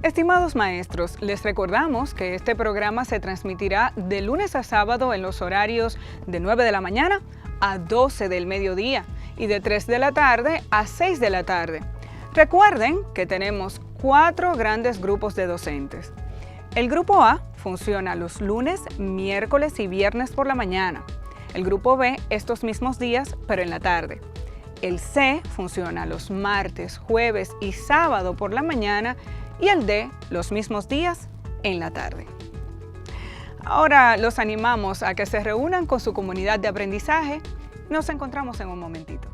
Estimados maestros, les recordamos que este programa se transmitirá de lunes a sábado en los horarios de 9 de la mañana a 12 del mediodía y de 3 de la tarde a 6 de la tarde. Recuerden que tenemos 4 grandes grupos de docentes. El grupo A funciona los lunes, miércoles y viernes por la mañana. El grupo B estos mismos días, pero en la tarde. El C funciona los martes, jueves y sábado por la mañana y el D los mismos días en la tarde. Ahora los animamos a que se reúnan con su comunidad de aprendizaje. Nos encontramos en un momentito.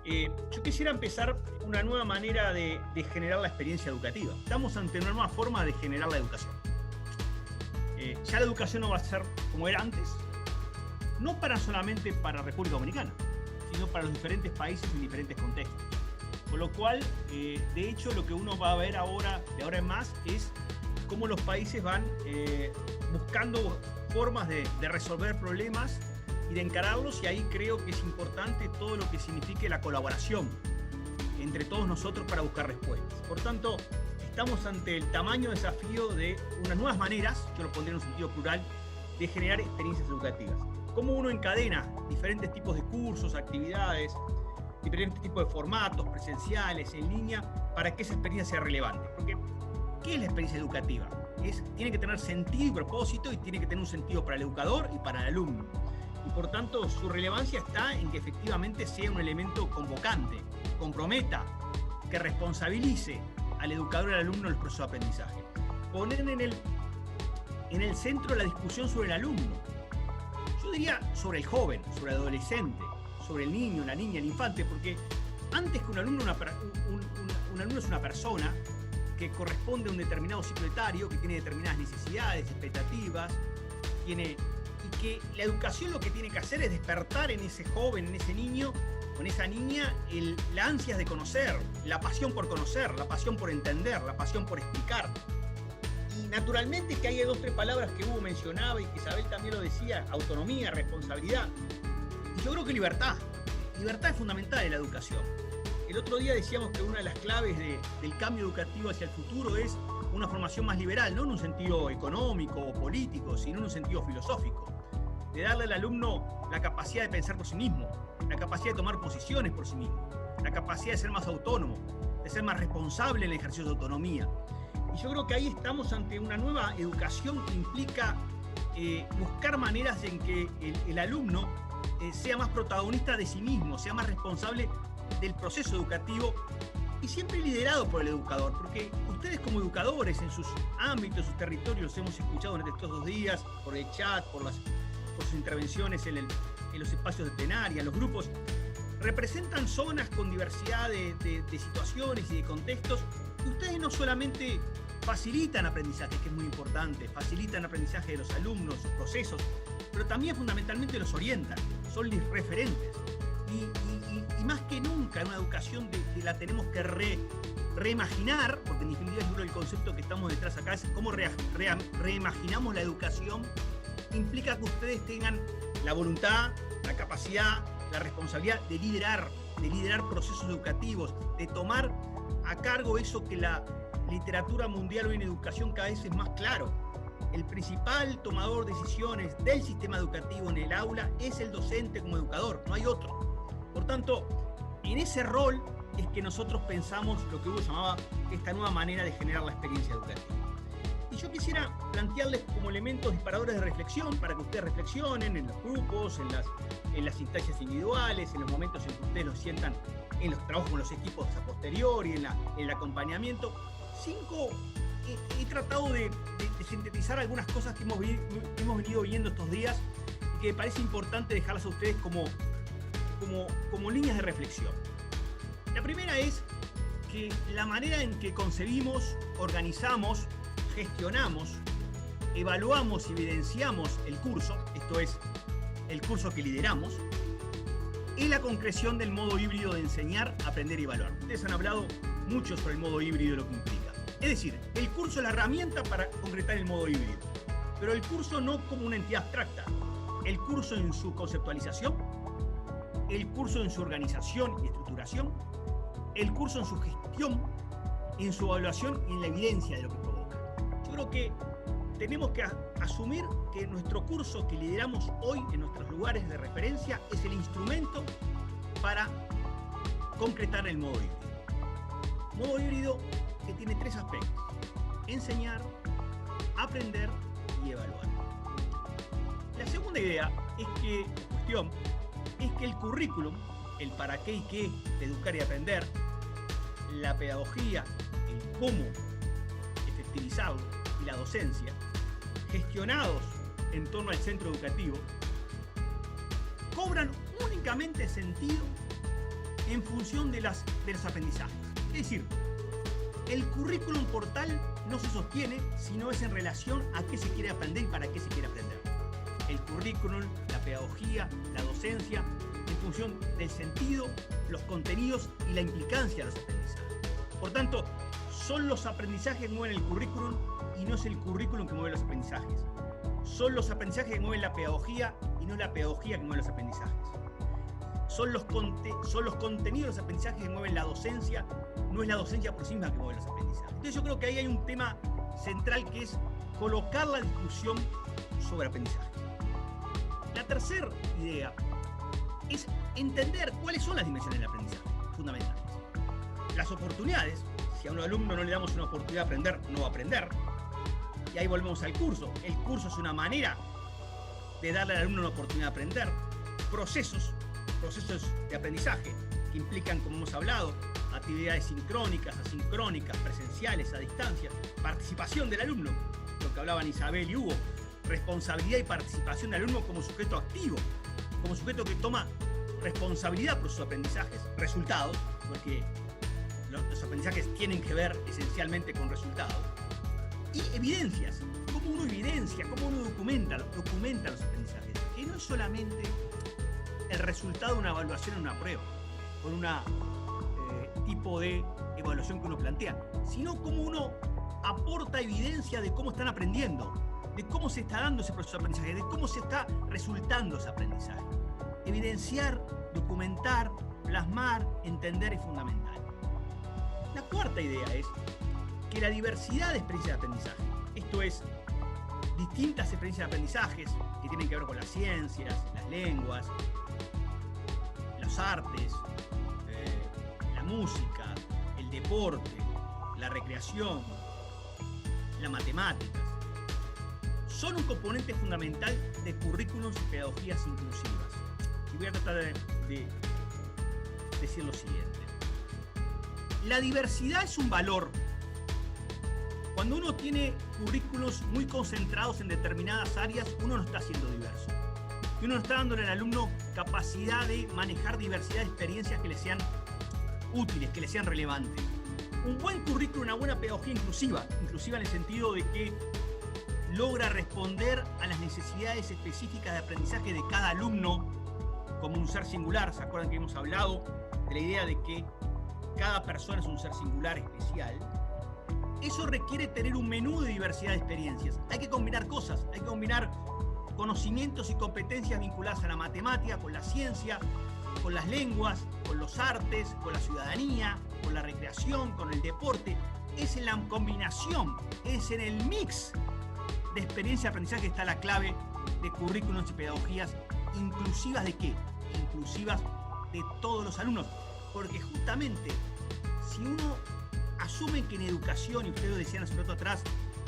Yo quisiera empezar una nueva manera de generar la experiencia educativa. Estamos ante una nueva forma de generar la educación. Ya la educación no va a ser como era antes, no solamente para República Dominicana, sino para los diferentes países en diferentes contextos. Con lo cual, de hecho, lo que uno va a ver ahora, de ahora en más, es cómo los países van buscando formas de resolver problemas y de encararlos, y ahí creo que es importante todo lo que signifique la colaboración entre todos nosotros para buscar respuestas. Por tanto, estamos ante el tamaño desafío de unas nuevas maneras, yo lo pondré en un sentido plural, de generar experiencias educativas. Cómo uno encadena diferentes tipos de cursos, actividades, diferentes tipos de formatos, presenciales, en línea, para que esa experiencia sea relevante. Porque, ¿qué es la experiencia educativa? Tiene que tener sentido y propósito, y tiene que tener un sentido para el educador y para el alumno. Y por tanto, su relevancia está en que efectivamente sea un elemento convocante, comprometa, que responsabilice al educador y al alumno en el proceso de aprendizaje. Poner en el centro la discusión sobre el alumno. Yo diría sobre el joven, sobre el adolescente, sobre el niño, la niña, el infante, porque antes que un alumno, un alumno es una persona que corresponde a un determinado ciclo etario, que tiene determinadas necesidades, expectativas, y que la educación lo que tiene que hacer es despertar en ese joven, en ese niño, con esa niña, la ansias de conocer, la pasión por conocer, la pasión por entender, la pasión por explicar. Y naturalmente que hay 2 o 3 palabras que Hugo mencionaba y que Isabel también lo decía: autonomía, responsabilidad. Y yo creo que libertad. Libertad es fundamental en la educación. El otro día decíamos que una de las claves del cambio educativo hacia el futuro es una formación más liberal, no en un sentido económico o político, sino en un sentido filosófico. De darle al alumno la capacidad de pensar por sí mismo, la capacidad de tomar posiciones por sí mismo, la capacidad de ser más autónomo, de ser más responsable en el ejercicio de autonomía. Y yo creo que ahí estamos ante una nueva educación que implica buscar maneras en que el alumno sea más protagonista de sí mismo, sea más responsable del proceso educativo y siempre liderado por el educador, porque ustedes como educadores en sus ámbitos, sus territorios, los hemos escuchado durante estos 2 días, por el chat, por sus intervenciones en los espacios de plenaria, en los grupos, representan zonas con diversidad de situaciones y de contextos, y ustedes no solamente facilitan aprendizaje, que es muy importante, facilitan aprendizaje de los alumnos, sus procesos, pero también fundamentalmente los orientan, son referentes. Y más que nunca en una educación que la tenemos que reimaginar, porque en definitiva es el concepto que estamos detrás acá, es cómo reimaginamos la educación. Implica que ustedes tengan la voluntad, la capacidad, la responsabilidad de liderar procesos educativos, de tomar a cargo eso que la literatura mundial hoy en educación cada vez es más claro. El principal tomador de decisiones del sistema educativo en el aula es el docente como educador, no hay otro. Por tanto, en ese rol es que nosotros pensamos lo que Hugo llamaba esta nueva manera de generar la experiencia educativa. Y yo quisiera plantearles como elementos disparadores de reflexión para que ustedes reflexionen en los grupos, en las instancias individuales, en los momentos en que ustedes lo sientan en los trabajos con los equipos a posteriori, en el acompañamiento. He tratado de sintetizar algunas cosas que hemos venido viendo estos días y que me parece importante dejarlas a ustedes como líneas de reflexión. La primera es que la manera en que concebimos, organizamos, gestionamos, evaluamos y evidenciamos el curso, esto es, el curso que lideramos, es la concreción del modo híbrido de enseñar, aprender y evaluar. Ustedes han hablado mucho sobre el modo híbrido y lo que implica. Es decir, el curso es la herramienta para concretar el modo híbrido, pero el curso no como una entidad abstracta. El curso en su conceptualización, el curso en su organización y estructuración, el curso en su gestión en su evaluación y en la evidencia de lo que provoca. Yo creo que tenemos que asumir que nuestro curso que lideramos hoy en nuestros lugares de referencia es el instrumento para concretar el modo híbrido. Modo híbrido que tiene 3 aspectos: enseñar, aprender y evaluar. La segunda cuestión es que el currículum, el para qué y qué de educar y aprender, la pedagogía, el cómo efectivizarlo y la docencia, gestionados en torno al centro educativo, cobran únicamente sentido en función de los aprendizajes. Es decir, el currículum por tal no se sostiene si no es en relación a qué se quiere aprender y para qué se quiere aprender. El currículum, la pedagogía, la docencia, en función del sentido, los contenidos y la implicancia de los aprendizajes. Por tanto, son los aprendizajes que mueven el currículum y no es el currículum que mueve los aprendizajes. Son los aprendizajes que mueven la pedagogía y no es la pedagogía que mueve los aprendizajes. Son los contenidos de los aprendizajes que mueven la docencia, no es la docencia por sí misma que mueve los aprendizajes. Entonces yo creo que ahí hay un tema central que es colocar la discusión sobre aprendizaje. La tercera idea es entender cuáles son las dimensiones del aprendizaje fundamentales. Las oportunidades, si a un alumno no le damos una oportunidad de aprender, no va a aprender. Y ahí volvemos al curso. El curso es una manera de darle al alumno una oportunidad de aprender. Procesos de aprendizaje que implican, como hemos hablado, actividades sincrónicas, asincrónicas, presenciales, a distancia, participación del alumno, lo que hablaban Isabel y Hugo, responsabilidad y participación del alumno como sujeto activo, como sujeto que toma responsabilidad por sus aprendizajes, resultados, porque los aprendizajes tienen que ver esencialmente con resultados, y evidencias, cómo uno evidencia, cómo uno documenta los aprendizajes, que no es solamente el resultado de una evaluación en una prueba, con un tipo de evaluación que uno plantea, sino cómo uno aporta evidencia de cómo están aprendiendo, de cómo se está dando ese proceso de aprendizaje, de cómo se está resultando ese aprendizaje. Evidenciar, documentar, plasmar, entender es fundamental. La cuarta idea es que la diversidad de experiencias de aprendizaje, esto es, distintas experiencias de aprendizajes que tienen que ver con las ciencias, las lenguas, las artes, la música, el deporte, la recreación, las matemáticas, son un componente fundamental de currículums y pedagogías inclusivas. Y voy a tratar de decir lo siguiente. La diversidad es un valor. Cuando uno tiene currículos muy concentrados en determinadas áreas, uno no está siendo diverso. Y uno no está dándole al alumno capacidad de manejar diversidad de experiencias que le sean útiles, que le sean relevantes. Un buen currículo, una buena pedagogía inclusiva en el sentido de que logra responder a las necesidades específicas de aprendizaje de cada alumno como un ser singular. ¿Se acuerdan que hemos hablado de la idea de que cada persona es un ser singular especial? Eso requiere tener un menú de diversidad de experiencias. Hay que combinar cosas, hay que combinar conocimientos y competencias vinculadas a la matemática, con la ciencia, con las lenguas, con los artes, con la ciudadanía, con la recreación, con el deporte. Es en la combinación, es en el mix de experiencia de aprendizaje que está la clave de currículums y pedagogías inclusivas. ¿De qué? Inclusivas de todos los alumnos. Porque justamente, si uno asume que en educación, y ustedes lo decían hace un rato atrás,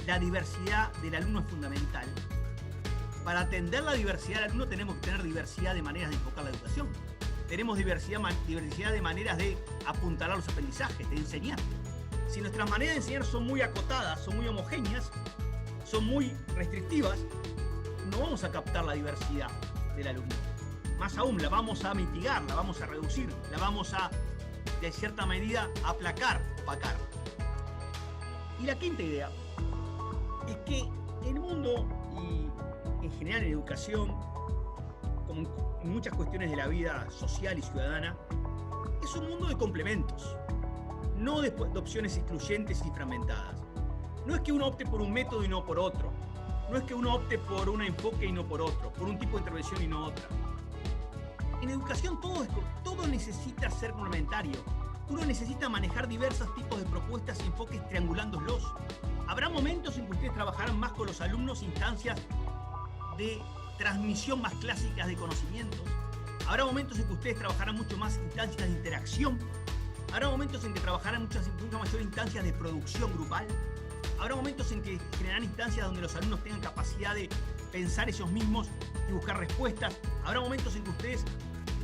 la diversidad del alumno es fundamental, para atender la diversidad del alumno tenemos que tener diversidad de maneras de enfocar la educación. Tenemos diversidad de maneras de apuntalar los aprendizajes, de enseñar. Si nuestras maneras de enseñar son muy acotadas, son muy homogéneas, son muy restrictivas, no vamos a captar la diversidad del alumno. Más aún, la vamos a mitigar, la vamos a reducir, la vamos a, de cierta medida, aplacar, opacar. Y la quinta idea es que en el mundo, y en general en educación, como en muchas cuestiones de la vida social y ciudadana, es un mundo de complementos, no de opciones excluyentes y fragmentadas. No es que uno opte por un método y no por otro. No es que uno opte por un enfoque y no por otro, por un tipo de intervención y no otra. En educación todo necesita ser complementario. uno necesita manejar diversos tipos de propuestas y enfoques triangulándolos. Habrá momentos en que ustedes trabajarán más con los alumnos instancias de transmisión más clásicas de conocimientos. Habrá momentos en que ustedes trabajarán mucho más instancias de interacción. Habrá momentos en que trabajarán mucho mayor instancias de producción grupal. Habrá momentos en que generarán instancias donde los alumnos tengan capacidad de pensar ellos mismos y buscar respuestas. Habrá momentos en que ustedes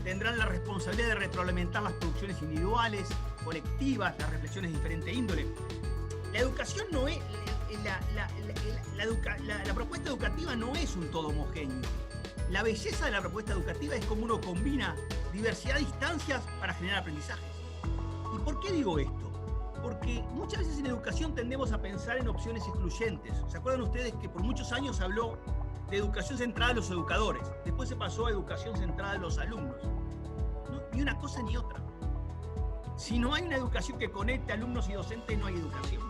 tendrán la responsabilidad de retroalimentar las producciones individuales, colectivas, las reflexiones de diferente índole. La educación no es... La propuesta educativa no es un todo homogéneo. La belleza de la propuesta educativa es cómo uno combina diversidad de instancias para generar aprendizajes. ¿Y por qué digo esto? Porque muchas veces en educación tendemos a pensar en opciones excluyentes. ¿Se acuerdan ustedes que por muchos años se habló de educación centrada en los educadores? Después se pasó a educación centrada en los alumnos. No, ni una cosa ni otra. Si no hay una educación que conecte alumnos y docentes, no hay educación.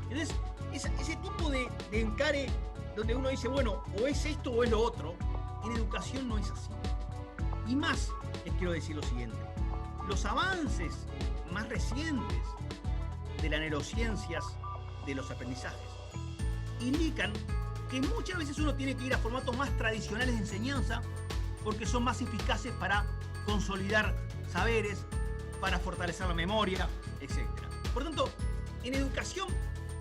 Entonces, ese tipo de encare donde uno dice, bueno, o es esto o es lo otro, en educación no es así. Y más, les quiero decir lo siguiente. Los avances más recientes de las neurociencias de los aprendizajes indican que muchas veces uno tiene que ir a formatos más tradicionales de enseñanza porque son más eficaces para consolidar saberes, para fortalecer la memoria, etc. Por tanto, en educación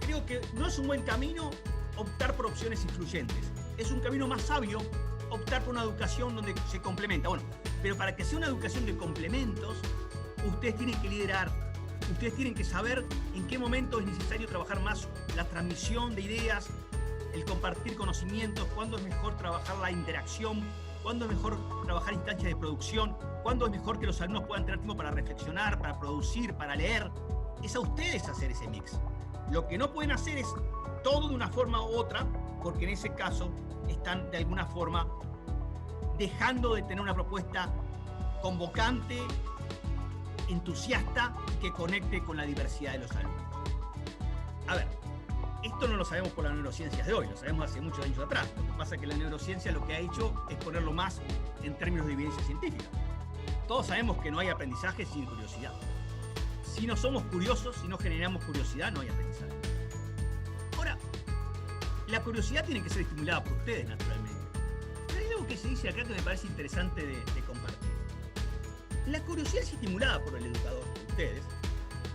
creo que no es un buen camino optar por opciones influyentes. Es un camino más sabio optar por una educación donde se complementa. Bueno, pero para que sea una educación de complementos, ustedes tienen que liderar, ustedes tienen que saber en qué momento es necesario trabajar más la transmisión de ideas, el compartir conocimientos, cuándo es mejor trabajar la interacción, cuándo es mejor trabajar instancias de producción, cuándo es mejor que los alumnos puedan tener tiempo para reflexionar, para producir, para leer. Es a ustedes hacer ese mix. Lo que no pueden hacer es todo de una forma u otra, porque en ese caso están de alguna forma dejando de tener una propuesta convocante, entusiasta y que conecte con la diversidad de los alumnos. A ver, esto no lo sabemos por las neurociencias de hoy, lo sabemos hace muchos años atrás. Lo que pasa es que la neurociencia lo que ha hecho es ponerlo más en términos de evidencia científica. Todos sabemos que no hay aprendizaje sin curiosidad. Si no somos curiosos, si no generamos curiosidad, no hay aprendizaje. Ahora, la curiosidad tiene que ser estimulada por ustedes, naturalmente. Pero hay algo que se dice acá que me parece interesante de compartir. La curiosidad es estimulada por el educador, ustedes,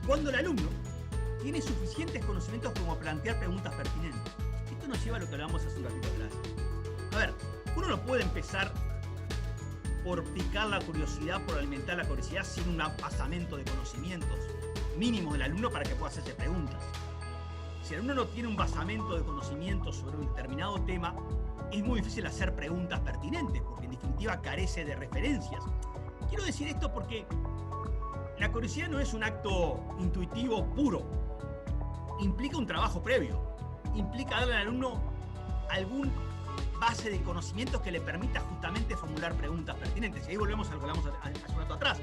cuando el alumno tiene suficientes conocimientos como plantear preguntas pertinentes. Esto nos lleva a lo que hablábamos hace un ratito atrás. A ver, uno no puede empezar por picar la curiosidad, por alimentar la curiosidad sin un basamento de conocimientos mínimos del alumno para que pueda hacerse preguntas. Si el alumno no tiene un basamento de conocimientos sobre un determinado tema, es muy difícil hacer preguntas pertinentes, porque en definitiva carece de referencias. Quiero decir esto porque la curiosidad no es un acto intuitivo puro. Implica un trabajo previo. Implica darle al alumno algún base de conocimientos que le permita justamente formular preguntas pertinentes. Y ahí volvemos a lo que hablamos hace un rato atrás.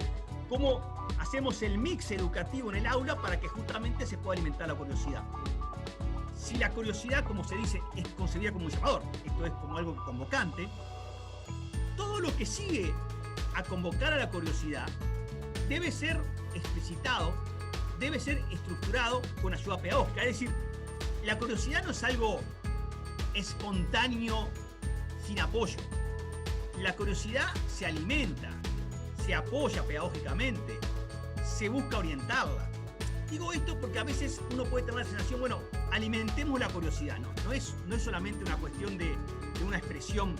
¿Cómo hacemos el mix educativo en el aula para que justamente se pueda alimentar la curiosidad? Si la curiosidad, como se dice, es concebida como un llamador, esto es como algo convocante, todo lo que sigue a convocar a la curiosidad debe ser explicitado, debe ser estructurado con ayuda pedagógica. Es decir, la curiosidad no es algo espontáneo sin apoyo. La curiosidad se alimenta, se apoya pedagógicamente, se busca orientarla. Digo esto porque a veces uno puede tener la sensación, bueno, alimentemos la curiosidad. No es solamente una cuestión de una expresión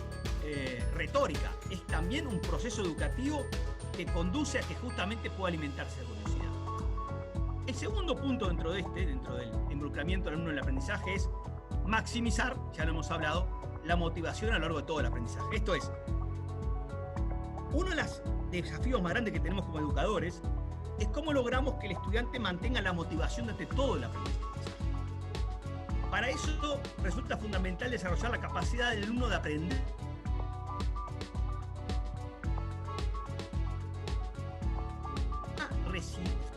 retórica, es también un proceso educativo que conduce a que justamente pueda alimentarse la curiosidad. El segundo punto dentro del involucramiento del alumno en el aprendizaje es maximizar, ya lo hemos hablado, la motivación a lo largo de todo el aprendizaje. Esto es, uno de los desafíos más grandes que tenemos como educadores es cómo logramos que el estudiante mantenga la motivación durante todo el aprendizaje. Para eso resulta fundamental desarrollar la capacidad del alumno de aprender.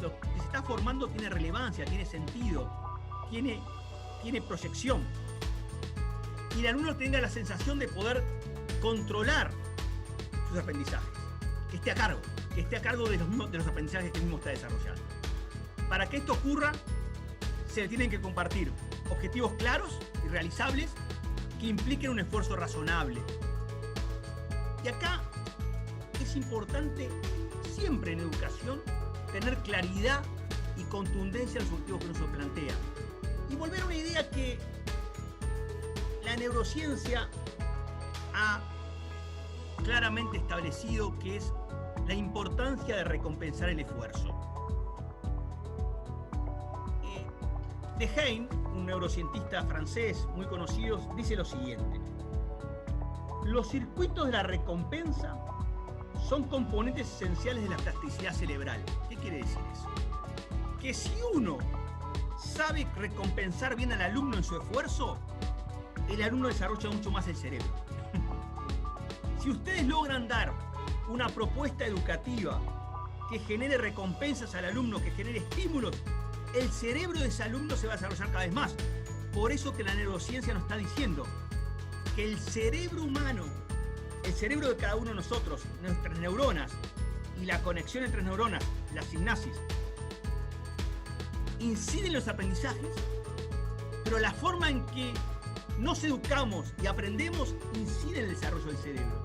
Lo que se está formando tiene relevancia, tiene sentido, tiene proyección. Y el alumno tenga la sensación de poder controlar sus aprendizajes, que esté a cargo de los aprendizajes que él mismo está desarrollando. Para que esto ocurra, se tienen que compartir objetivos claros y realizables que impliquen un esfuerzo razonable. Y acá es importante siempre en educación tener claridad y contundencia en los objetivos que uno se plantea. Y volver a una idea que la neurociencia ha claramente establecido, que es la importancia de recompensar el esfuerzo. Dehaene, un neurocientista francés muy conocido, dice lo siguiente: los circuitos de la recompensa son componentes esenciales de la plasticidad cerebral. ¿Qué quiere decir eso? Que si uno sabe recompensar bien al alumno en su esfuerzo, el alumno desarrolla mucho más el cerebro. Si ustedes logran dar una propuesta educativa que genere recompensas al alumno, que genere estímulos, el cerebro de ese alumno se va a desarrollar cada vez más. Por eso que la neurociencia nos está diciendo que el cerebro humano, el cerebro de cada uno de nosotros, nuestras neuronas y la conexión entre neuronas, la sinapsis, inciden en los aprendizajes, pero la forma en que nos educamos y aprendemos incide en el desarrollo del cerebro.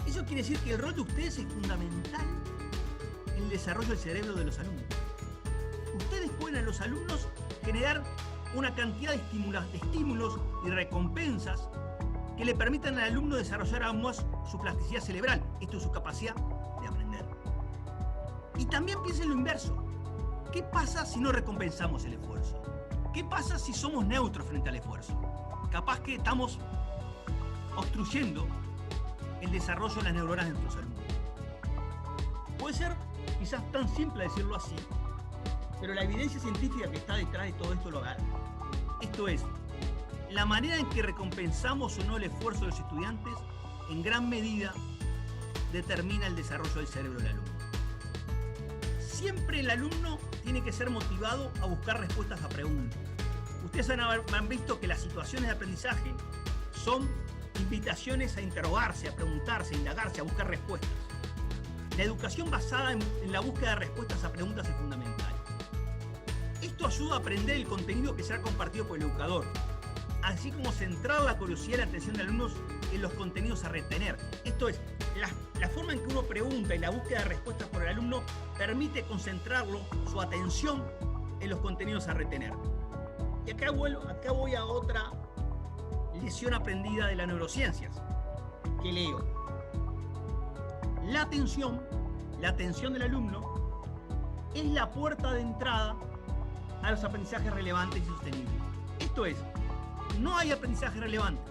Eso quiere decir que el rol de ustedes es fundamental en el desarrollo del cerebro de los alumnos. Ustedes pueden a los alumnos generar una cantidad de estímulos y recompensas que le permitan al alumno desarrollar aún más su plasticidad cerebral, esto es su capacidad de aprender. Y también piensen lo inverso. ¿Qué pasa si no recompensamos el esfuerzo? ¿Qué pasa si somos neutros frente al esfuerzo? Capaz que estamos obstruyendo el desarrollo de las neuronas de nuestros alumnos. Puede ser quizás tan simple decirlo así, pero la evidencia científica que está detrás de todo esto lo avala. Esto es, la manera en que recompensamos o no el esfuerzo de los estudiantes en gran medida determina el desarrollo del cerebro del alumno. Siempre el alumno tiene que ser motivado a buscar respuestas a preguntas. Ustedes han visto que las situaciones de aprendizaje son invitaciones a interrogarse, a preguntarse, a indagarse, a buscar respuestas. La educación basada en la búsqueda de respuestas a preguntas es fundamental. Esto ayuda a aprender el contenido que será compartido por el educador, así como centrar la curiosidad y la atención de alumnos en los contenidos a retener. Esto es, la forma en que uno pregunta y la búsqueda de respuestas por el alumno permite concentrarlo, su atención, en los contenidos a retener. Y acá voy a otra lección aprendida de las neurociencias, que leo. La atención del alumno es la puerta de entrada a los aprendizajes relevantes y sostenibles. Esto es, no hay aprendizajes relevantes,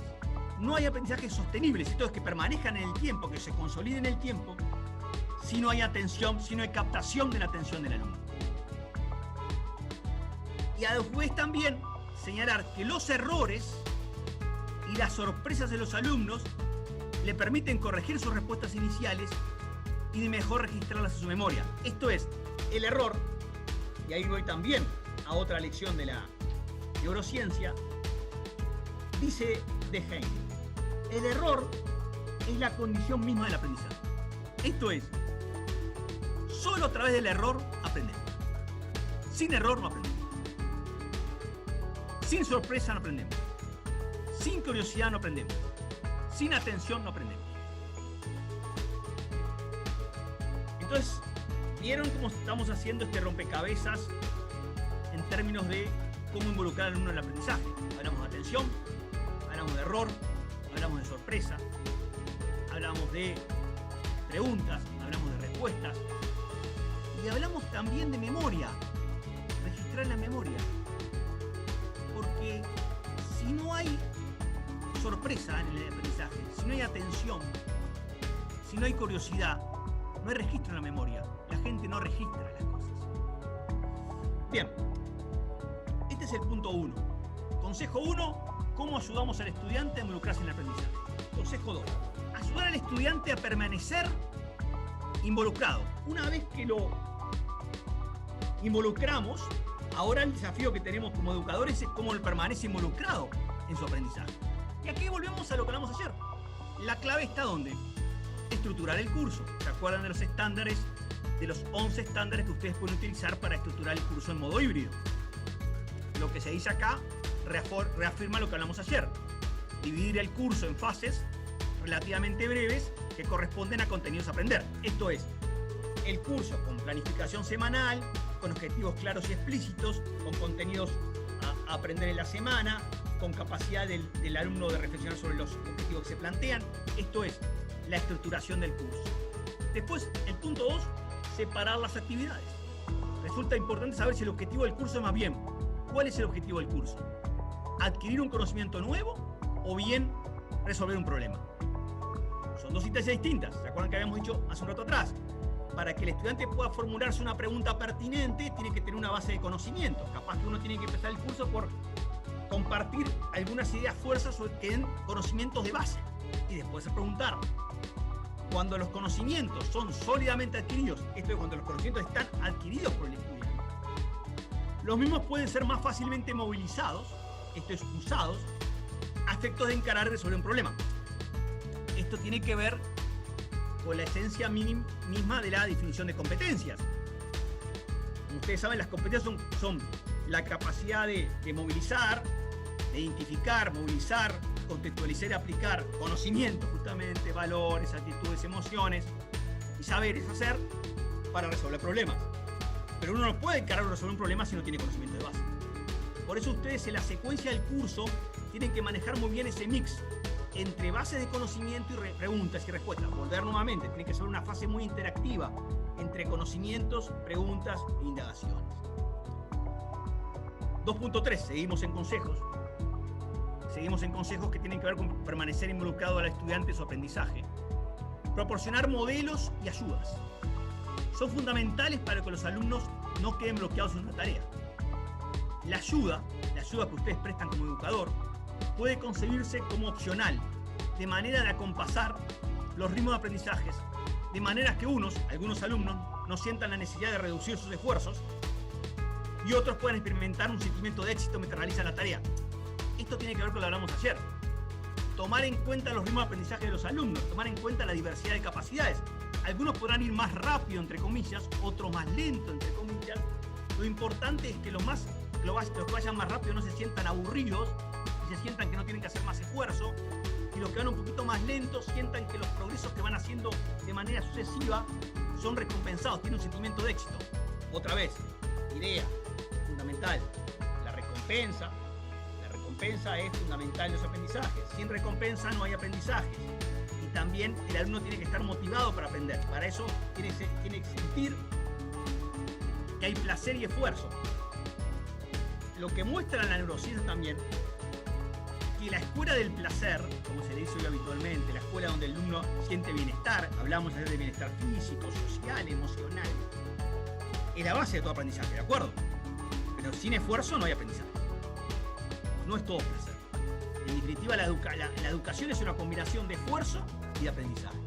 no hay aprendizajes sostenibles, esto es que permanezcan en el tiempo, que se consoliden en el tiempo, si no hay atención, si no hay captación de la atención del alumno. Y a su vez también señalar que los errores y las sorpresas de los alumnos le permiten corregir sus respuestas iniciales y de mejor registrarlas en su memoria. Esto es, el error, y ahí voy también a otra lección de la neurociencia, dice Dehaene, el error es la condición misma del aprendizaje. Esto es, solo a través del error aprendemos. Sin error no aprendemos. Sin sorpresa no aprendemos. Sin curiosidad no aprendemos. Sin atención no aprendemos. Entonces, ¿vieron cómo estamos haciendo este rompecabezas en términos de cómo involucrar al alumno en el aprendizaje? Hablamos de atención, hablamos de error, hablamos de sorpresa, hablamos de preguntas, hablamos de respuestas y hablamos también de memoria, registrar en la memoria. Porque si no hay sorpresa en el aprendizaje, si no hay atención, si no hay curiosidad, no hay registro en la memoria. La gente no registra las cosas. Bien, este es el punto 1. Consejo 1, ¿cómo ayudamos al estudiante a involucrarse en el aprendizaje? Consejo 2, ayudar al estudiante a permanecer involucrado. Una vez que lo involucramos, ahora el desafío que tenemos como educadores es cómo él permanece involucrado en su aprendizaje. Y aquí volvemos a lo que hablamos ayer. La clave está ¿dónde? Estructurar el curso. ¿Se acuerdan de los estándares de los 11 estándares que ustedes pueden utilizar para estructurar el curso en modo híbrido. Lo que se dice acá reafirma lo que hablamos ayer. Dividir el curso en fases relativamente breves que corresponden a contenidos a aprender. Esto es, el curso con planificación semanal, con objetivos claros y explícitos, con contenidos a aprender en la semana, con capacidad del alumno de reflexionar sobre los objetivos que se plantean. Esto es la estructuración del curso. Después, el punto 2, separar las actividades. Resulta importante saber si el objetivo del curso es más bien, ¿cuál es el objetivo del curso? ¿Adquirir un conocimiento nuevo o bien resolver un problema? Son dos instancias distintas. ¿Se acuerdan que habíamos dicho hace un rato atrás? Para que el estudiante pueda formularse una pregunta pertinente, tiene que tener una base de conocimientos. Capaz que uno tiene que empezar el curso por compartir algunas ideas fuerzas que den conocimientos de base y después preguntar. Cuando los conocimientos son sólidamente adquiridos, esto es cuando los conocimientos están adquiridos por el estudiante, los mismos pueden ser más fácilmente movilizados, esto es usados, a efectos de encarar y resolver un problema. Esto tiene que ver con la esencia misma de la definición de competencias. Como ustedes saben, las competencias son la capacidad de movilizar, de identificar, movilizar, contextualizar y aplicar conocimientos, justamente, valores, actitudes, emociones y saberes hacer para resolver problemas. Pero uno no puede encarar o resolver un problema si no tiene conocimiento de base. Por eso ustedes en la secuencia del curso tienen que manejar muy bien ese mix entre bases de conocimiento y preguntas y respuestas. Volver nuevamente, tiene que ser una fase muy interactiva entre conocimientos, preguntas e indagaciones. 2.3, seguimos en consejos. Seguimos en consejos que tienen que ver con permanecer involucrado al estudiante en su aprendizaje. Proporcionar modelos y ayudas. Son fundamentales para que los alumnos no queden bloqueados en una tarea. La ayuda que ustedes prestan como educador, puede concebirse como opcional, de manera de acompasar los ritmos de aprendizajes, de manera que algunos alumnos, no sientan la necesidad de reducir sus esfuerzos y otros puedan experimentar un sentimiento de éxito mientras realizan la tarea. Esto tiene que ver con lo que hablamos ayer. Tomar en cuenta los ritmos de aprendizaje de los alumnos, tomar en cuenta la diversidad de capacidades. Algunos podrán ir más rápido, entre comillas, otros más lento, entre comillas. Lo importante es que los que vayan más rápido no se sientan aburridos y se sientan que no tienen que hacer más esfuerzo, y los que van un poquito más lentos sientan que los progresos que van haciendo de manera sucesiva son recompensados, tienen un sentimiento de éxito. Otra vez, idea fundamental, la recompensa es fundamental en los aprendizajes. Sin recompensa no hay aprendizajes. Y también el alumno tiene que estar motivado para aprender. Para eso tiene que sentir que hay placer y esfuerzo. Lo que muestra la neurociencia también, que la escuela del placer, como se le dice hoy habitualmente, la escuela donde el alumno siente bienestar, hablamos ayer de bienestar físico, social, emocional, es la base de todo aprendizaje, ¿de acuerdo? Pero sin esfuerzo no hay aprendizaje. No es todo placer. En definitiva, la educación es una combinación de esfuerzo y de aprendizaje.